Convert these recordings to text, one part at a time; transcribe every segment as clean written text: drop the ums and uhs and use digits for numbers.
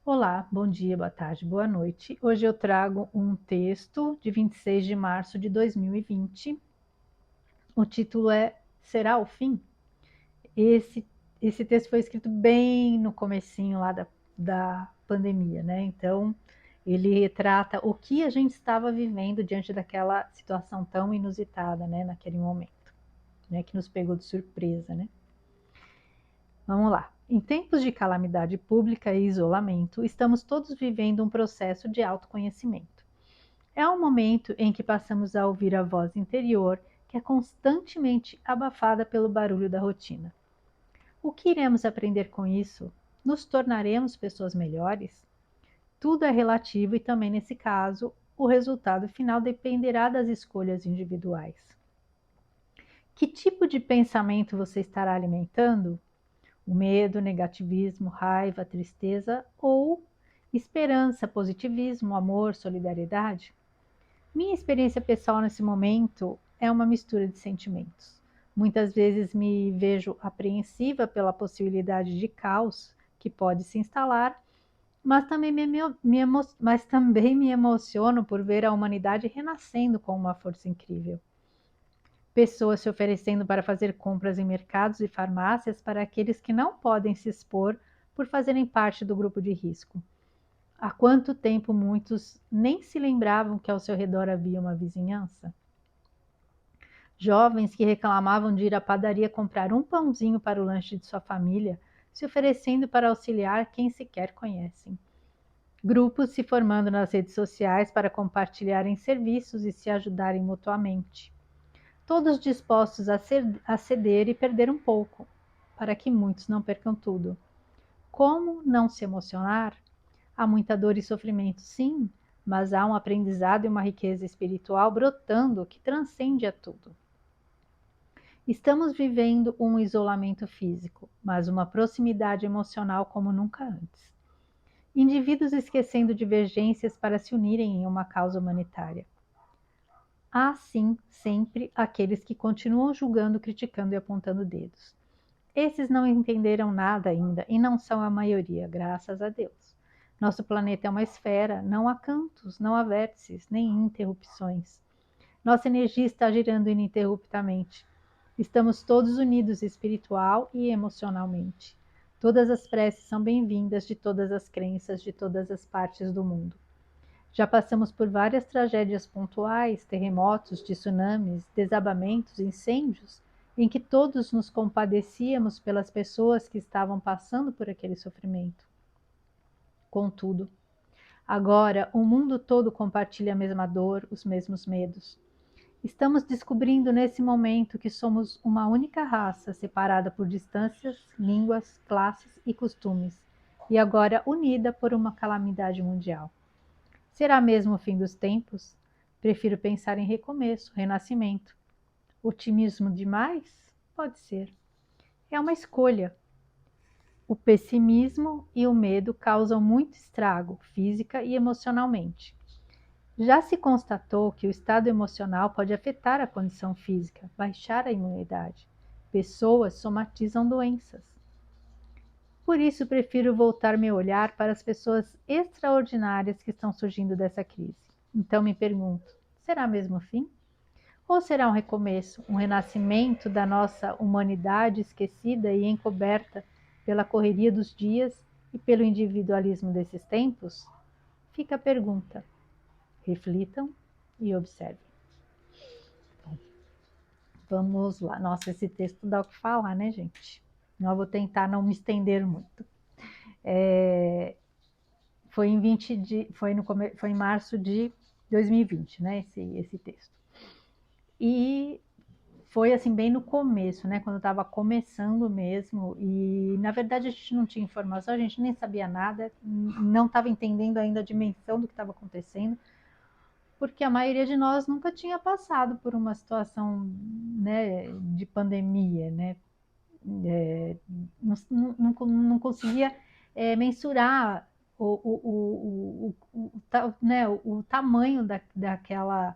Olá, bom dia, boa tarde, boa noite. Hoje eu trago um texto de 26 de março de 2020. O título é Será o Fim? Esse, esse texto foi escrito bem no comecinho lá da pandemia, né? Então, ele retrata o que a gente estava vivendo diante daquela situação tão inusitada, né? Naquele momento, né? Que nos pegou de surpresa, né? Vamos lá. Em tempos de calamidade pública e isolamento, estamos todos vivendo um processo de autoconhecimento. É um momento em que passamos a ouvir a voz interior, que é constantemente abafada pelo barulho da rotina. O que iremos aprender com isso? Nos tornaremos pessoas melhores? Tudo é relativo e também, nesse caso, o resultado final dependerá das escolhas individuais. Que tipo de pensamento você estará alimentando? O medo, negativismo, raiva, tristeza ou esperança, positivismo, amor, solidariedade? Minha experiência pessoal nesse momento é uma mistura de sentimentos. Muitas vezes me vejo apreensiva pela possibilidade de caos que pode se instalar, mas também me emociono por ver a humanidade renascendo com uma força incrível. Pessoas se oferecendo para fazer compras em mercados e farmácias para aqueles que não podem se expor por fazerem parte do grupo de risco. Há quanto tempo muitos nem se lembravam que ao seu redor havia uma vizinhança? Jovens que reclamavam de ir à padaria comprar um pãozinho para o lanche de sua família, se oferecendo para auxiliar quem sequer conhecem. Grupos se formando nas redes sociais para compartilharem serviços e se ajudarem mutuamente. Todos dispostos a ceder e perder um pouco, para que muitos não percam tudo. Como não se emocionar? Há muita dor e sofrimento, sim, mas há um aprendizado e uma riqueza espiritual brotando que transcende a tudo. Estamos vivendo um isolamento físico, mas uma proximidade emocional como nunca antes. Indivíduos esquecendo divergências para se unirem em uma causa humanitária. Há, sim, sempre aqueles que continuam julgando, criticando e apontando dedos. Esses não entenderam nada ainda e não são a maioria, graças a Deus. Nosso planeta é uma esfera, não há cantos, não há vértices, nem interrupções. Nossa energia está girando ininterruptamente. Estamos todos unidos espiritual e emocionalmente. Todas as preces são bem-vindas de todas as crenças de todas as partes do mundo. Já passamos por várias tragédias pontuais, terremotos, tsunamis, desabamentos, incêndios, em que todos nos compadecíamos pelas pessoas que estavam passando por aquele sofrimento. Contudo, agora o mundo todo compartilha a mesma dor, os mesmos medos. Estamos descobrindo nesse momento que somos uma única raça separada por distâncias, línguas, classes e costumes, e agora unida por uma calamidade mundial. Será mesmo o fim dos tempos? Prefiro pensar em recomeço, renascimento. Otimismo demais? Pode ser. É uma escolha. O pessimismo e o medo causam muito estrago, física e emocionalmente. Já se constatou que o estado emocional pode afetar a condição física, baixar a imunidade. Pessoas somatizam doenças. Por isso, prefiro voltar meu olhar para as pessoas extraordinárias que estão surgindo dessa crise. Então me pergunto: será mesmo o fim? Ou será um recomeço, um renascimento da nossa humanidade esquecida e encoberta pela correria dos dias e pelo individualismo desses tempos? Fica a pergunta. Reflitam e observem. Vamos lá. Nossa, esse texto dá o que falar, né, gente? Eu vou tentar não me estender muito. Foi em 20 de, foi, no, foi em março de 2020, né, esse texto. E foi assim bem no começo, né, quando estava começando mesmo, e na verdade a gente não tinha informação, a gente nem sabia nada, não estava entendendo ainda a dimensão do que estava acontecendo, porque a maioria de nós nunca tinha passado por uma situação, né, de pandemia, né, não conseguia mensurar né, o tamanho daquela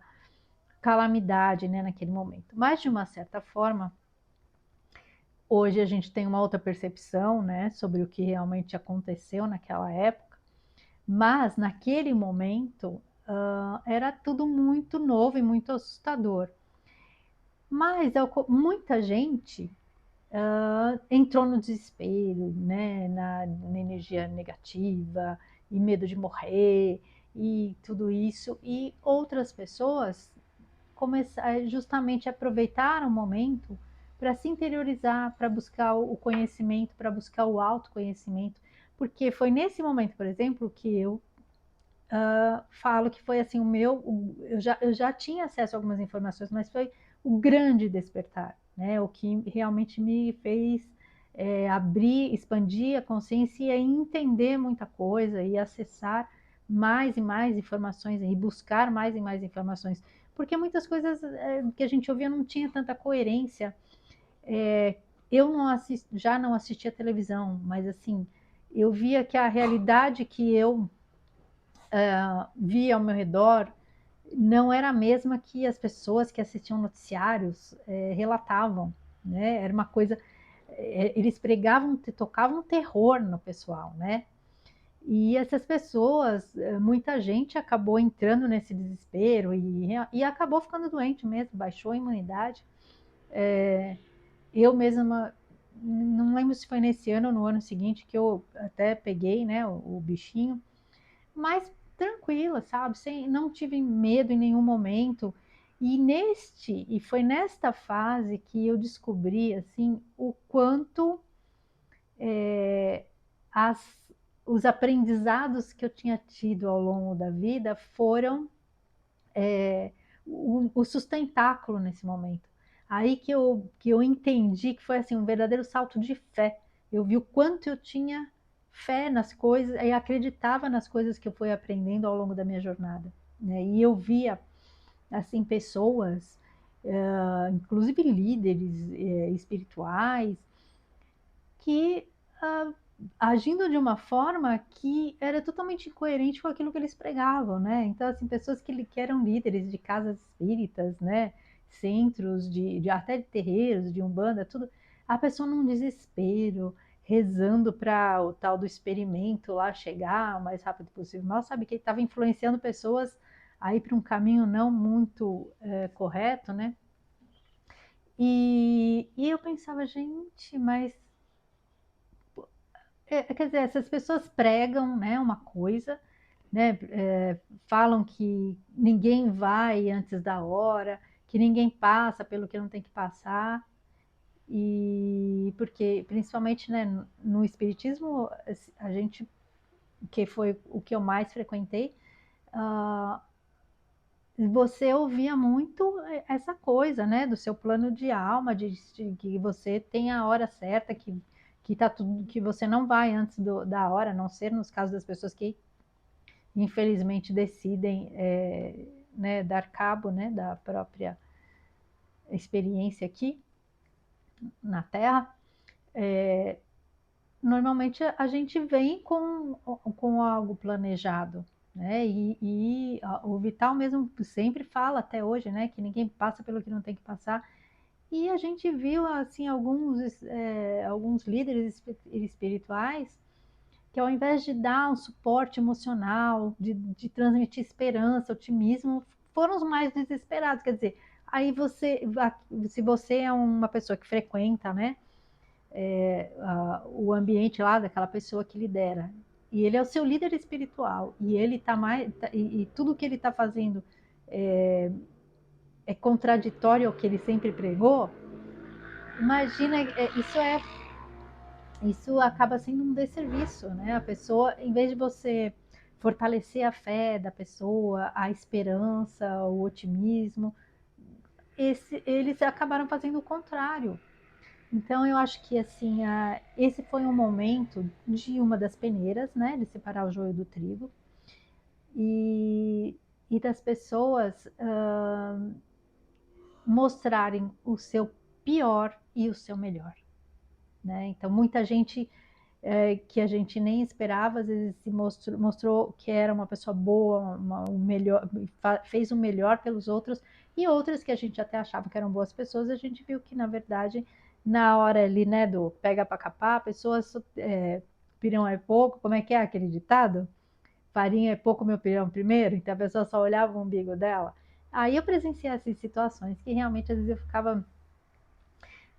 calamidade, né, naquele momento. Mas, de uma certa forma, hoje a gente tem uma outra percepção, né, sobre o que realmente aconteceu naquela época. Mas naquele momento era tudo muito novo e muito assustador. Mas muita gente entrou no desespero, né, na energia negativa e medo de morrer e tudo isso. E outras pessoas justamente aproveitaram o momento para se interiorizar, para buscar o conhecimento, para buscar o autoconhecimento, porque foi nesse momento, por exemplo, que eu falo que foi assim eu já tinha acesso a algumas informações, mas foi o grande despertar, né? O que realmente me fez abrir, expandir a consciência e entender muita coisa e acessar mais e mais informações e buscar mais e mais informações, porque muitas coisas que a gente ouvia não tinha tanta coerência. Eu já não assistia televisão, mas assim eu via que a realidade que eu via ao meu redor não era a mesma que as pessoas que assistiam noticiários relatavam, né? Era uma coisa, eles pregavam, tocavam terror no pessoal, né? E essas pessoas, muita gente acabou entrando nesse desespero e acabou ficando doente mesmo, baixou a imunidade. Eu mesma, não lembro se foi nesse ano ou no ano seguinte que eu até peguei, né, o bichinho, mas tranquila, sabe? Não tive medo em nenhum momento. E foi nesta fase que eu descobri assim o quanto é, as, os aprendizados que eu tinha tido ao longo da vida foram o sustentáculo nesse momento. Aí que eu entendi que foi assim um verdadeiro salto de fé. Eu vi o quanto eu tinha fé nas coisas e acreditava nas coisas que eu fui aprendendo ao longo da minha jornada, né? E eu via assim pessoas, inclusive líderes espirituais, que uh, agindo de uma forma que era totalmente incoerente com aquilo que eles pregavam, né? Então, assim, pessoas que eram líderes de casas espíritas, né? Centros até de terreiros, de umbanda, tudo. A pessoa num desespero, rezando para o tal do experimento lá chegar o mais rápido possível. Mal sabe que ele estava influenciando pessoas a ir para um caminho não muito correto, né? E eu pensava, gente, mas quer dizer, essas pessoas pregam, né, uma coisa, né, falam que ninguém vai antes da hora, que ninguém passa pelo que não tem que passar, e porque principalmente, né, no espiritismo a gente, que foi o que eu mais frequentei, uh, você ouvia muito essa coisa, né, do seu plano de alma, de que você tem a hora certa, que tá tudo, que você não vai antes da hora, a não ser nos casos das pessoas que infelizmente decidem né, dar cabo, né, da própria experiência aqui na Terra. Normalmente a gente vem com algo planejado, né? O Vital mesmo sempre fala até hoje, né, que ninguém passa pelo que não tem que passar. E a gente viu assim alguns líderes espirituais que ao invés de dar um suporte emocional, de transmitir esperança, otimismo, foram os mais desesperados. Quer dizer, aí se você é uma pessoa que frequenta, né, o ambiente lá daquela pessoa que lidera, e ele é o seu líder espiritual, e ele tá mais, e tudo que ele está fazendo é contraditório ao que ele sempre pregou. Imagina, isso acaba sendo um desserviço, né? A pessoa, em vez de você fortalecer a fé da pessoa, a esperança, o otimismo, eles acabaram fazendo o contrário. Então eu acho que assim, esse foi um momento de uma das peneiras, né, de separar o joio do trigo e, e das pessoas mostrarem o seu pior e o seu melhor, né? Então muita gente que a gente nem esperava, às vezes mostrou que era uma pessoa boa, o melhor, fez o melhor pelos outros, e outras que a gente até achava que eram boas pessoas, a gente viu que, na verdade, na hora ali, né, do pega para capar, pessoas pirão é pouco, como é que é aquele ditado? farinha é pouco meu pirão primeiro, então a pessoa só olhava o umbigo dela. Aí eu presenciei essas situações que realmente às vezes eu ficava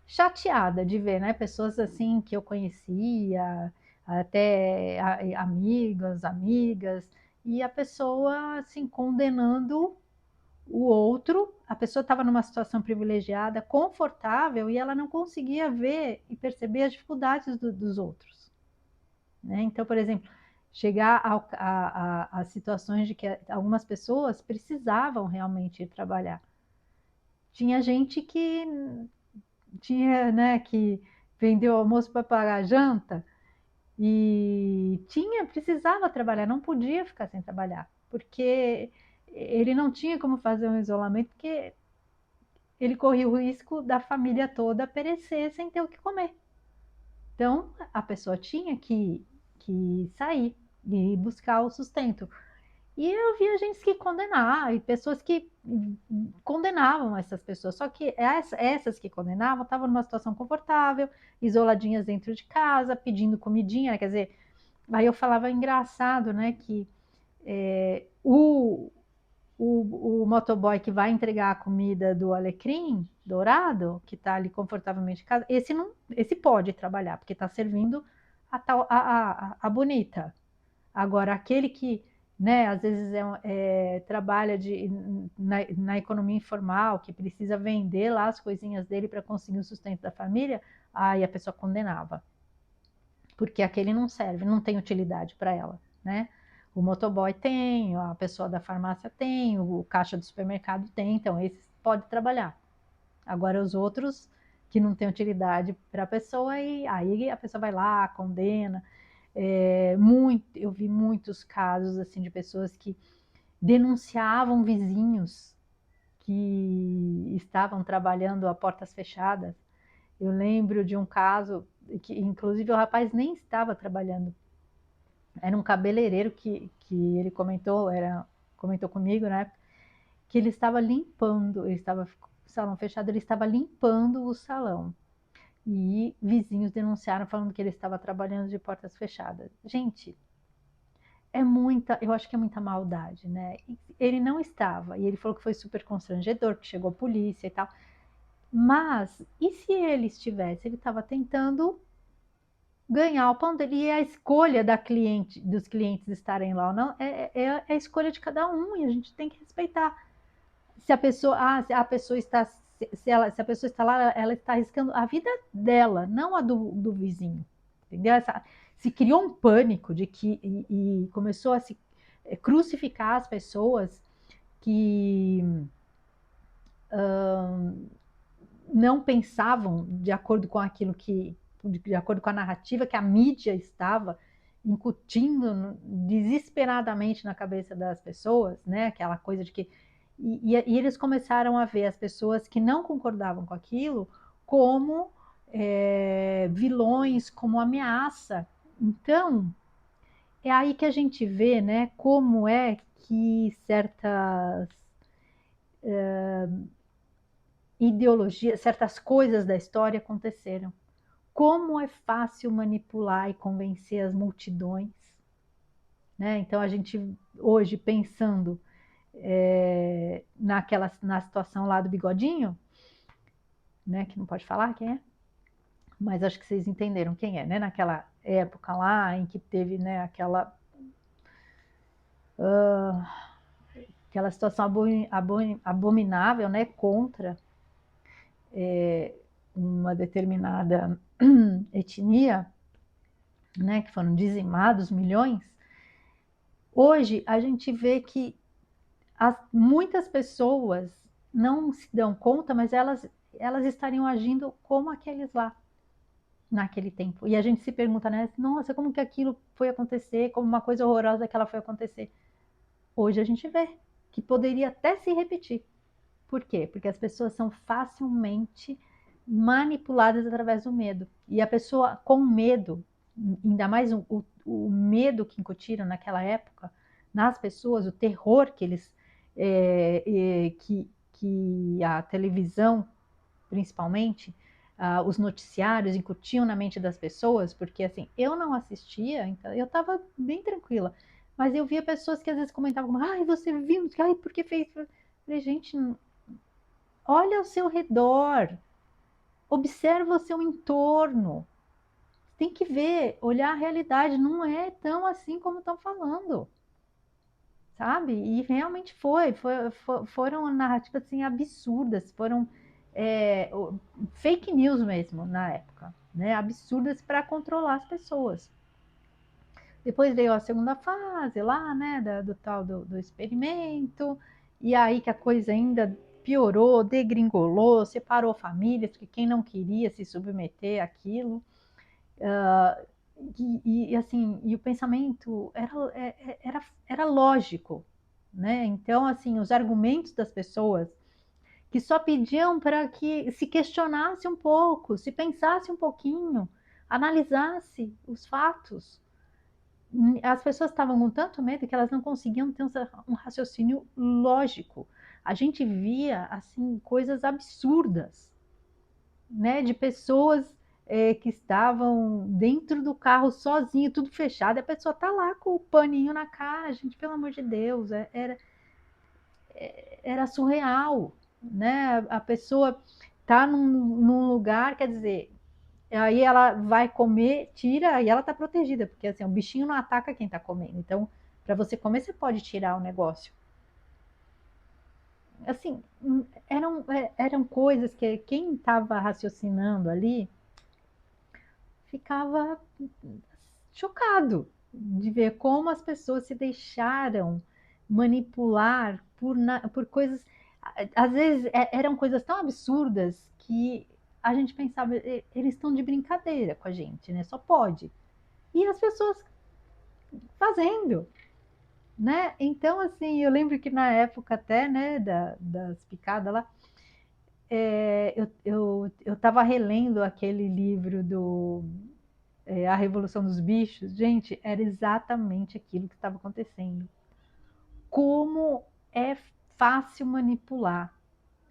chateada de ver, né? Pessoas assim que eu conhecia, até amigos, amigas, e a pessoa assim condenando o outro. A pessoa estava numa situação privilegiada, confortável, e ela não conseguia ver e perceber as dificuldades dos outros, né? Então, por exemplo, chegar a situações de que algumas pessoas precisavam realmente ir trabalhar. Tinha gente que tinha, né, que vendeu almoço para pagar a janta e precisava trabalhar, não podia ficar sem trabalhar, porque ele não tinha como fazer um isolamento, porque ele corria o risco da família toda perecer sem ter o que comer. Então, a pessoa tinha que sair e buscar o sustento. E eu via gente que condenava, e pessoas que condenavam essas pessoas. Só que essas que condenavam estavam numa situação confortável, isoladinhas dentro de casa, pedindo comidinha, né? Quer dizer, aí eu falava engraçado, né, que é, o motoboy que vai entregar a comida do Alecrim Dourado, que está ali confortavelmente em casa, esse pode trabalhar, porque está servindo a bonita. Agora, aquele que, né, às vezes trabalha na economia informal, que precisa vender lá as coisinhas dele para conseguir o sustento da família, aí a pessoa condenava. Porque aquele não serve, não tem utilidade para ela, né? O motoboy tem, a pessoa da farmácia tem, o caixa do supermercado tem, então esses pode trabalhar. Agora os outros que não têm utilidade para a pessoa, e aí a pessoa vai lá, condena. Eu vi muitos casos assim de pessoas que denunciavam vizinhos que estavam trabalhando a portas fechadas. Eu lembro de um caso que, inclusive, o rapaz nem estava trabalhando. Era um cabeleireiro que ele comentou comigo, né? Que ele estava limpando, ele estava o salão fechado, ele estava limpando o salão. E vizinhos denunciaram falando que ele estava trabalhando de portas fechadas. Gente, eu acho que é muita maldade, né? Ele não estava, e ele falou que foi super constrangedor, que chegou a polícia e tal. Mas, e se ele estivesse? Ele estava tentando ganhar o pão dele, e a escolha dos clientes estarem lá ou não é a escolha de cada um, e a gente tem que respeitar. Se a pessoa está, se a pessoa está lá, ela está arriscando a vida dela, não a do vizinho, entendeu? Se criou um pânico de que e começou a se crucificar as pessoas que não pensavam de acordo com aquilo de acordo com a narrativa que a mídia estava incutindo desesperadamente na cabeça das pessoas, né? Aquela coisa de que e eles começaram a ver as pessoas que não concordavam com aquilo como vilões, como ameaça. Então, é aí que a gente vê, né, como é que certas ideologias, certas coisas da história aconteceram. Como é fácil manipular e convencer as multidões, né? Então a gente hoje pensando na situação lá do Bigodinho, né? Que não pode falar quem é, mas acho que vocês entenderam quem é, né? Naquela época lá em que teve, né? Aquela situação abominável, né? Contra uma determinada etnia, né? Que foram dizimados milhões. Hoje a gente vê que muitas pessoas não se dão conta, mas elas estariam agindo como aqueles lá naquele tempo. E a gente se pergunta, né? Nossa, como que aquilo foi acontecer? Como uma coisa horrorosa que ela foi acontecer? Hoje a gente vê que poderia até se repetir. Por quê? Porque as pessoas são facilmente manipuladas através do medo. E a pessoa com medo, ainda mais o medo que incutiram naquela época nas pessoas, o terror que eles que a televisão, principalmente, os noticiários incutiam na mente das pessoas, porque assim, eu não assistia, então eu estava bem tranquila, Mas eu via pessoas que às vezes comentavam, ai, você viu, ai, por que fez? Eu falei, gente, olha ao seu redor, observa o seu entorno. Tem que ver, olhar a realidade, não é tão assim como estão falando, sabe? E realmente foram narrativas assim absurdas, foram é, fake news mesmo na época, né? Absurdas para controlar as pessoas. Depois veio a segunda fase lá, né, do tal do experimento, e aí que a coisa ainda piorou, degringolou, separou famílias, porque quem não queria se submeter àquilo. E assim, e o pensamento era lógico, né? Então, assim, os argumentos das pessoas que só pediam para que se questionasse um pouco, se pensasse um pouquinho, analisasse os fatos. As pessoas estavam com tanto medo que elas não conseguiam ter um raciocínio lógico. A gente via assim coisas absurdas, né, de pessoas que estavam dentro do carro sozinho, tudo fechado, e a pessoa tá lá com o paninho na cara, gente, pelo amor de Deus, era surreal, né? A pessoa tá num lugar, quer dizer, aí ela vai comer, tira e ela tá protegida, porque assim, o bichinho não ataca quem tá comendo. Então, para você comer, você pode tirar o negócio. Assim, eram coisas que quem estava raciocinando ali ficava chocado de ver como as pessoas se deixaram manipular por coisas. Às vezes eram coisas tão absurdas que a gente pensava, eles estão de brincadeira com a gente, né? Só pode. E as pessoas fazendo, né? Então, assim, eu lembro que na época até, né, das picadas lá, eu estava relendo aquele livro do A Revolução dos Bichos. Gente, era exatamente aquilo que estava acontecendo. Como é fácil manipular.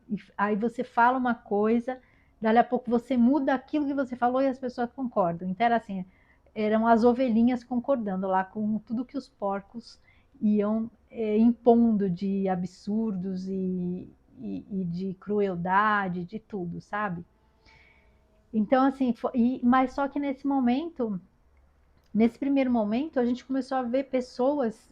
E aí você fala uma coisa, dali a pouco você muda aquilo que você falou e as pessoas concordam. Então era assim, eram as ovelhinhas concordando lá com tudo que os porcos iam impondo de absurdos e de crueldade, de tudo, sabe? Então assim, mas só que nesse primeiro momento, a gente começou a ver pessoas,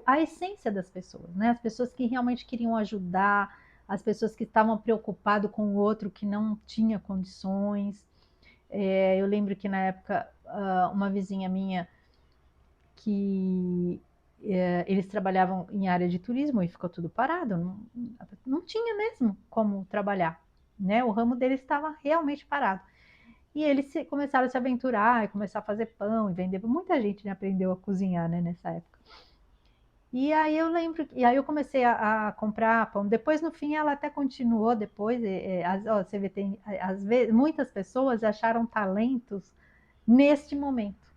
a essência das pessoas, né? As pessoas que realmente queriam ajudar, as pessoas que estavam preocupadas com o outro que não tinha condições. Eu lembro que na época, uma vizinha minha que eles trabalhavam em área de turismo e ficou tudo parado, não tinha mesmo como trabalhar, né? O ramo deles estava realmente parado. E eles começaram a se aventurar e começar a fazer pão e vender. Muita gente, né, aprendeu a cozinhar, né, nessa época. E aí eu lembro, e aí eu comecei a comprar pão. Depois, no fim, ela até continuou depois. Ó, você vê, às vezes, muitas pessoas acharam talentos neste momento,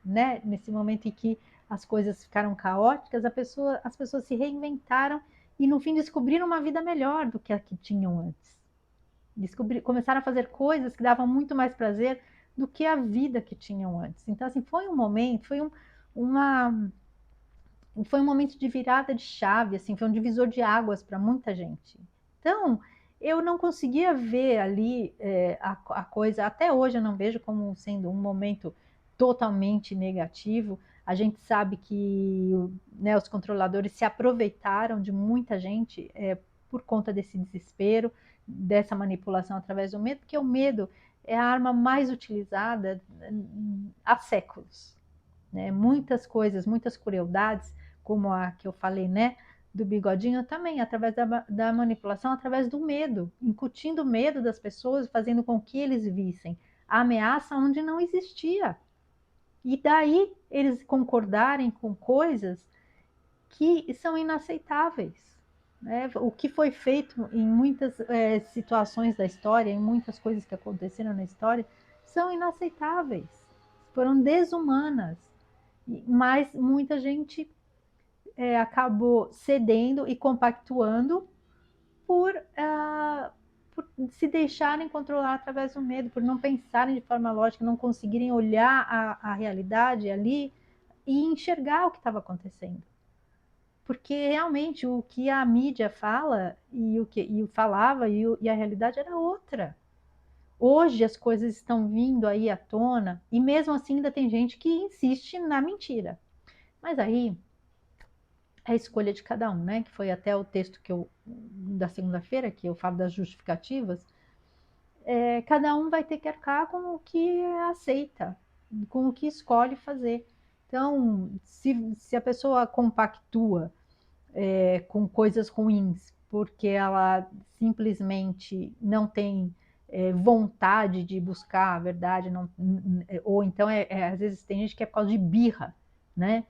né? Nesse momento em que as coisas ficaram caóticas, as pessoas se reinventaram e no fim descobriram uma vida melhor do que a que tinham antes. Começaram a fazer coisas que davam muito mais prazer do que a vida que tinham antes. Então, assim, foi um momento, uma, foi um momento de virada de chave, assim, foi um divisor de águas para muita gente. Então, eu não conseguia ver ali a coisa, até hoje eu não vejo como sendo um momento totalmente negativo. A gente sabe que, né, os controladores se aproveitaram de muita gente por conta desse desespero, dessa manipulação através do medo, porque o medo é a arma mais utilizada há séculos, né? Muitas coisas, muitas crueldades, como a que eu falei, né, do bigodinho, também através da manipulação, através do medo, incutindo o medo das pessoas, fazendo com que eles vissem a ameaça onde não existia. E daí eles concordarem com coisas que são inaceitáveis. Né? O que foi feito em muitas situações da história, em muitas coisas que aconteceram na história, são inaceitáveis, foram desumanas, mas muita gente acabou cedendo e compactuando por se deixarem controlar através do medo, por não pensarem de forma lógica, não conseguirem olhar a realidade ali e enxergar o que estava acontecendo. Porque realmente o que a mídia fala e o que falava e a realidade era outra. Hoje as coisas estão vindo aí à tona e mesmo assim ainda tem gente que insiste na mentira. Mas aí é a escolha de cada um, né? Que foi até o texto da segunda-feira, que eu falo das justificativas. Cada um vai ter que arcar com o que aceita, com o que escolhe fazer. Então, se a pessoa compactua com coisas ruins, porque ela simplesmente não tem vontade de buscar a verdade, não, ou então às vezes tem gente que é por causa de birra, né?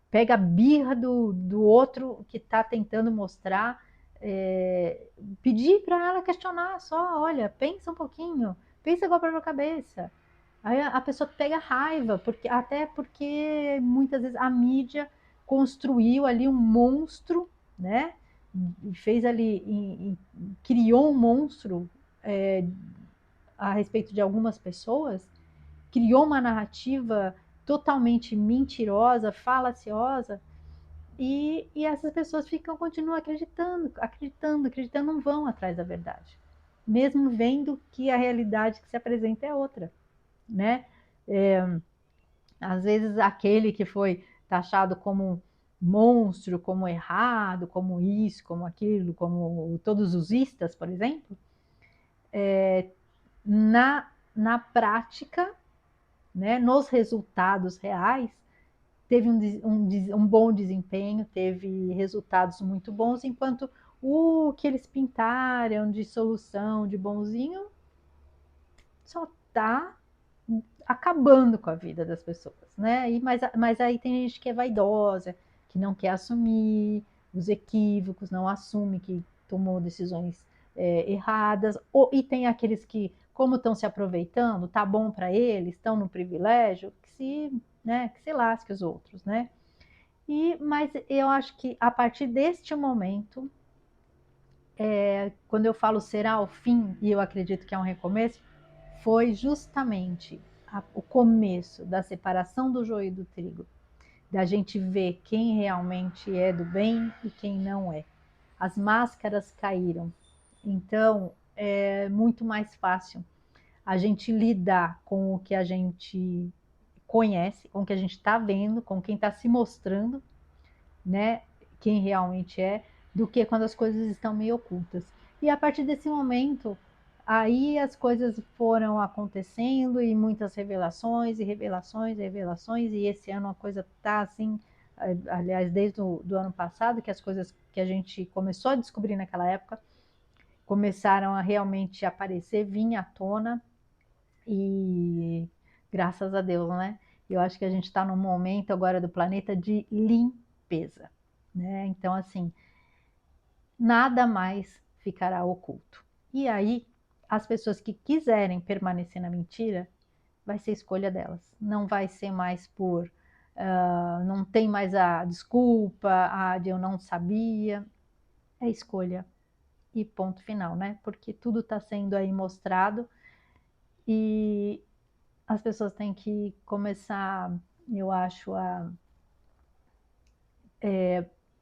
Pega a birra do outro que está tentando mostrar, é, pedir para ela questionar só, olha, pensa um pouquinho, pensa com a própria cabeça. Aí a pessoa pega raiva, até porque muitas vezes a mídia construiu ali um monstro, né? Fez ali, criou um monstro é, a respeito de algumas pessoas, criou uma narrativa totalmente mentirosa, falaciosa, e essas pessoas continuam acreditando, não vão atrás da verdade, mesmo vendo que a realidade que se apresenta é outra, né? É, às vezes aquele que foi taxado como monstro, como errado, como isso, como aquilo, como todos os istas, por exemplo, na prática, né, nos resultados reais, teve um bom desempenho, teve resultados muito bons, enquanto o que eles pintaram de solução, de bonzinho, só está acabando com a vida das pessoas, né? Mas aí tem gente que é vaidosa, que não quer assumir os equívocos, não assume que tomou decisões erradas, e tem aqueles que, como estão se aproveitando, tá bom para eles, estão no privilégio, que se lasque os outros, né? Mas eu acho que a partir deste momento, quando eu falo será o fim, e eu acredito que é um recomeço, foi justamente o começo da separação do joio e do trigo, da gente ver quem realmente é do bem e quem não é. As máscaras caíram, então é muito mais fácil a gente lidar com o que a gente conhece, com o que a gente está vendo, com quem está se mostrando, né, quem realmente é, do que quando as coisas estão meio ocultas. E a partir desse momento, aí as coisas foram acontecendo e muitas revelações e revelações e revelações, e esse ano a coisa tá assim, aliás, desde o do ano passado, que as coisas que a gente começou a descobrir naquela época começaram a realmente aparecer, vir à tona, e graças a Deus, né? Eu acho que a gente está num momento agora do planeta de limpeza, né? Então, assim, nada mais ficará oculto. E aí, as pessoas que quiserem permanecer na mentira, vai ser escolha delas. Não vai ser mais não tem mais a desculpa, de eu não sabia. É escolha. E ponto final, né? Porque tudo está sendo aí mostrado e as pessoas têm que começar, eu acho, a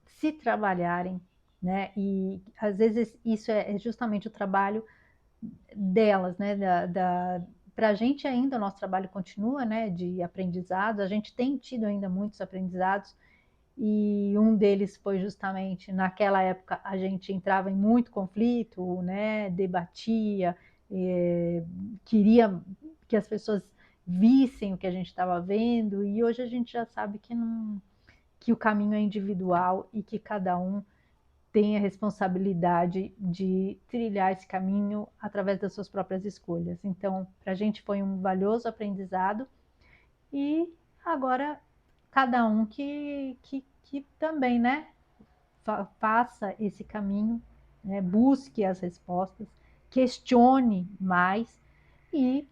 se trabalharem, né? E às vezes isso é justamente o trabalho delas, né? Para a gente ainda o nosso trabalho continua, né? De aprendizado, a gente tem tido ainda muitos aprendizados e um deles foi justamente naquela época a gente entrava em muito conflito, né? Debatia, queria que as pessoas vissem o que a gente estava vendo e hoje a gente já sabe que não, que o caminho é individual e que cada um tem a responsabilidade de trilhar esse caminho através das suas próprias escolhas. Então, para a gente foi um valioso aprendizado e agora cada um que também, né, faça esse caminho, né, busque as respostas, questione mais e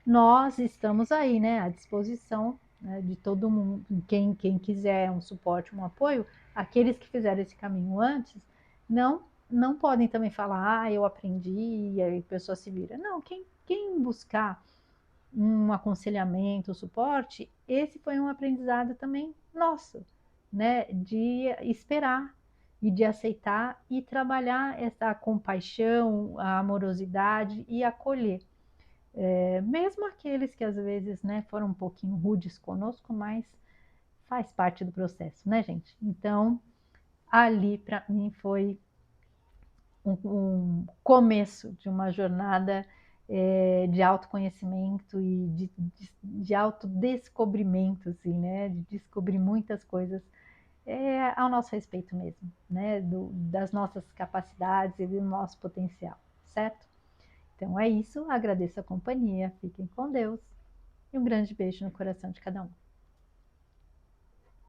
nós estamos aí, né, à disposição, né, de todo mundo, quem quiser um suporte, um apoio, aqueles que fizeram esse caminho antes, não podem também falar, eu aprendi, e aí a pessoa se vira. Não, quem buscar um aconselhamento, suporte, esse foi um aprendizado também nosso, né? De esperar e de aceitar e trabalhar essa compaixão, a amorosidade e acolher. Mesmo aqueles que às vezes, né, foram um pouquinho rudes conosco, mas faz parte do processo, né, gente? Então, ali para mim foi um começo de uma jornada de autoconhecimento e de autodescobrimento, assim, né? De descobrir muitas coisas ao nosso respeito mesmo, né? Das nossas capacidades e do nosso potencial, certo? Então é isso, agradeço a companhia, fiquem com Deus e um grande beijo no coração de cada um.